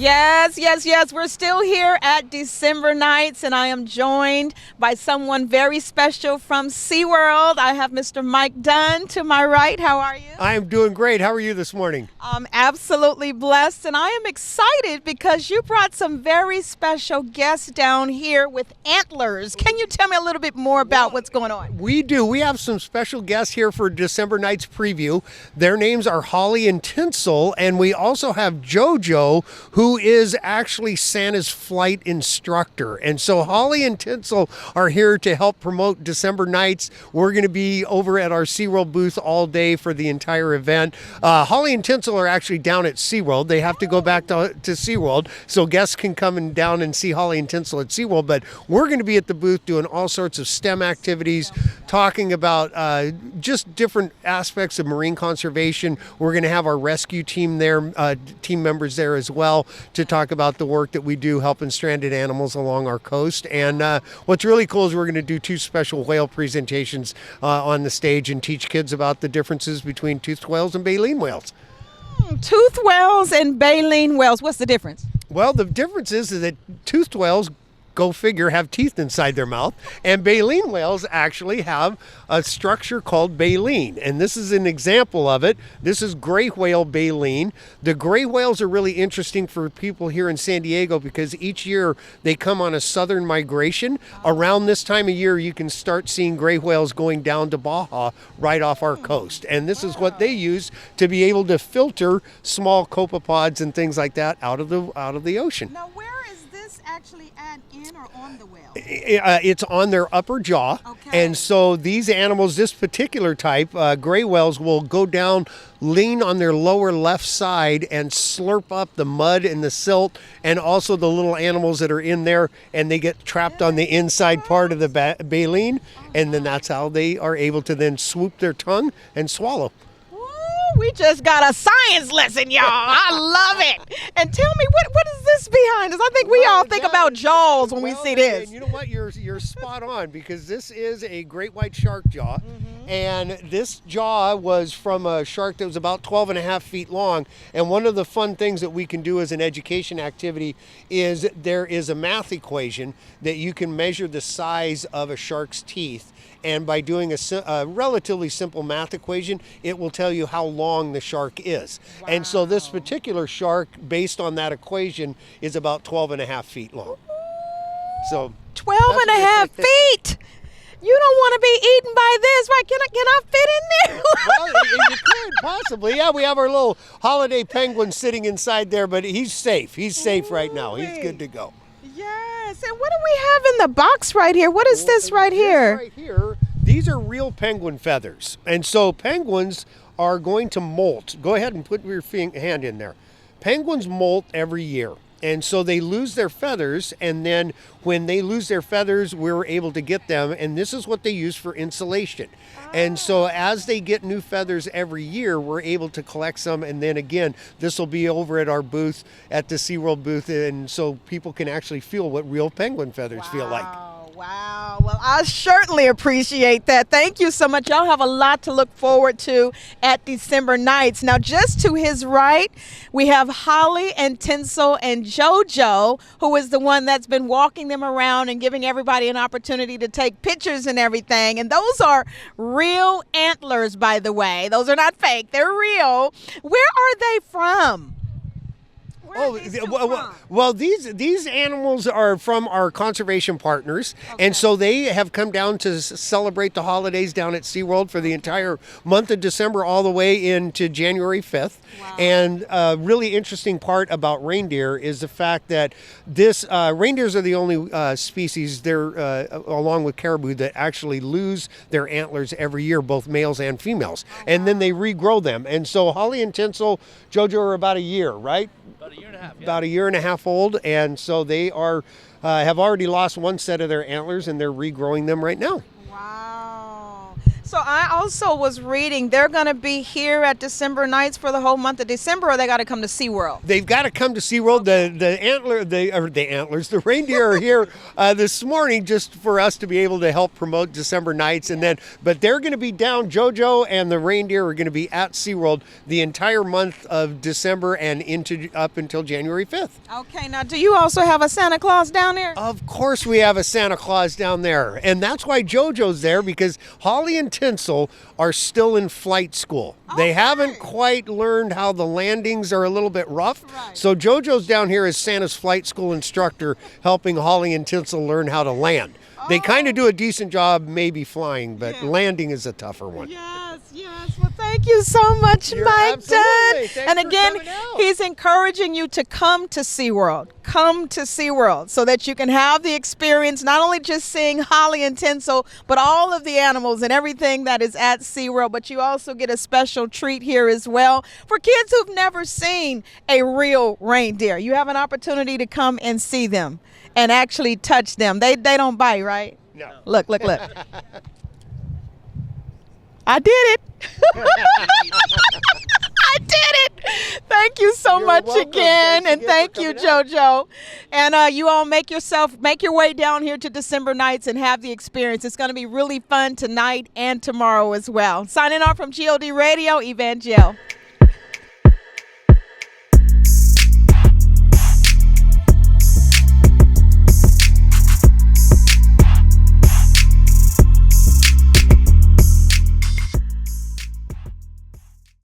Yes, yes, yes. We're still here at December Nights, and I am joined by someone very special from SeaWorld. I have Mr. Mike Dunn to my right. How are you? I am doing great. How are you this morning? I'm absolutely blessed, and I am excited because you brought some very special guests down here with antlers. Can you tell me a little bit more about what's going on? We do. We have some special guests here for December Nights preview. Their names are Holly and Tinsel, and we also have JoJo, who is actually Santa's flight instructor. And so Holly and Tinsel are here to help promote December Nights. We're going to be over at our SeaWorld booth all day for the entire event. Holly and Tinsel are actually down at SeaWorld. They have to go back to SeaWorld, so guests can come and down and see Holly and Tinsel at SeaWorld. But we're going to be at the booth doing all sorts of STEM activities, talking about just different aspects of marine conservation. We're going to have our rescue team there, team members there as well, to talk about the work that we do helping stranded animals along our coast. And what's really cool is we're going to do two special whale presentations on the stage and teach kids about the differences between toothed whales and baleen whales. Toothed whales and baleen whales, what's the difference? Well, the difference is that toothed whales, go figure, have teeth inside their mouth, and baleen whales actually have a structure called baleen, and this is an example of it. This is gray whale baleen. The gray whales are really interesting for people here in San Diego because each year they come on a southern migration. Around this time of year, you can start seeing gray whales going down to Baja right off our coast, and this is what they use to be able to filter small copepods and things like that out of the ocean. Now, where is this actually in or on the whale? It's on their upper jaw. Okay. And so these animals, this particular type, gray whales, will go down, lean on their lower left side and slurp up the mud and the silt and also the little animals that are in there, and they get trapped on the inside part of the baleen, and then that's how they are able to then swoop their tongue and swallow. We just got a science lesson, y'all. I love it. And tell me, what is this behind us? I think we all think about Jaws when we see this. And you know what? You're spot on, because this is a great white shark jaw. And this jaw was from a shark that was about 12 and a half feet long. And one of the fun things that we can do as an education activity is there is a math equation that you can measure the size of a shark's teeth. And by doing a relatively simple math equation, it will tell you how long the shark is. Wow. And so this particular shark, based on that equation, is about 12 and a half feet long. So 12 and a half feet. You don't want to be eaten by this, right? Can I fit in there? Well, you could possibly. Yeah, we have our little holiday penguin sitting inside there, but he's safe. He's safe right now. He's good to go. Yes. And what do we have in the box right here? What is this right here? Right here, these are real penguin feathers. And so penguins are going to molt. Go ahead and put your hand in there. Penguins molt every year. And so they lose their feathers, and then when they lose their feathers, we're able to get them, and this is what they use for insulation. And so as they get new feathers every year, we're able to collect some, and then again, this will be over at our booth, at the SeaWorld booth, and so people can actually feel what real penguin feathers feel like. Wow. Well, I certainly appreciate that. Thank you so much. Y'all have a lot to look forward to at December Nights. Now, just to his right, we have Holly and Tinsel and JoJo, who is the one that's been walking them around and giving everybody an opportunity to take pictures and everything. And those are real antlers, by the way. Those are not fake. They're real. Where are they from? Well, these animals are from our conservation partners, and so they have come down to celebrate the holidays down at SeaWorld for the entire month of December all the way into January 5th. Wow. And a really interesting part about reindeer is the fact that reindeers are the only species, along with caribou, that actually lose their antlers every year, both males and females, and then they regrow them. And so Holly and Tinsel, JoJo, are about a year, right? About a year and a half. Yeah. About a year and a half old, and so they have already lost one set of their antlers, and they're regrowing them right now. Wow. So I also was reading they're going to be here at December nights for the whole month of December, or they got to come to SeaWorld? They've got to come to SeaWorld. The reindeer are here this morning just for us to be able to help promote December nights, but they're going to be down. JoJo and the reindeer are going to be at SeaWorld the entire month of December and up until January 5th. Okay, now do you also have a Santa Claus down there? Of course we have a Santa Claus down there, and that's why JoJo's there, because Holly and Tinsel are still in flight school. Okay. They haven't quite learned how the landings are a little bit rough. Right. So JoJo's down here as Santa's flight school instructor, helping Holly and Tinsel learn how to land. They kind of do a decent job maybe flying, but landing is a tougher one. Yes, yes. Well, thank you so much, You're Mike absolutely. Dunn. Thanks And for again, coming out. he's encouraging you to come to SeaWorld. Come to SeaWorld so that you can have the experience, not only just seeing Holly and Tinsel, but all of the animals and everything that is at SeaWorld. But you also get a special treat here as well for kids who've never seen a real reindeer. You have an opportunity to come and see them and actually touch them. They don't bite, right? No. Look. I did it. I did it. Thank you so You're much welcome. again. Thanks And again thank for you, coming out. JoJo. And you all make your way down here to December nights and have the experience. It's going to be really fun tonight and tomorrow as well. Signing off from GOD Radio, Evangel.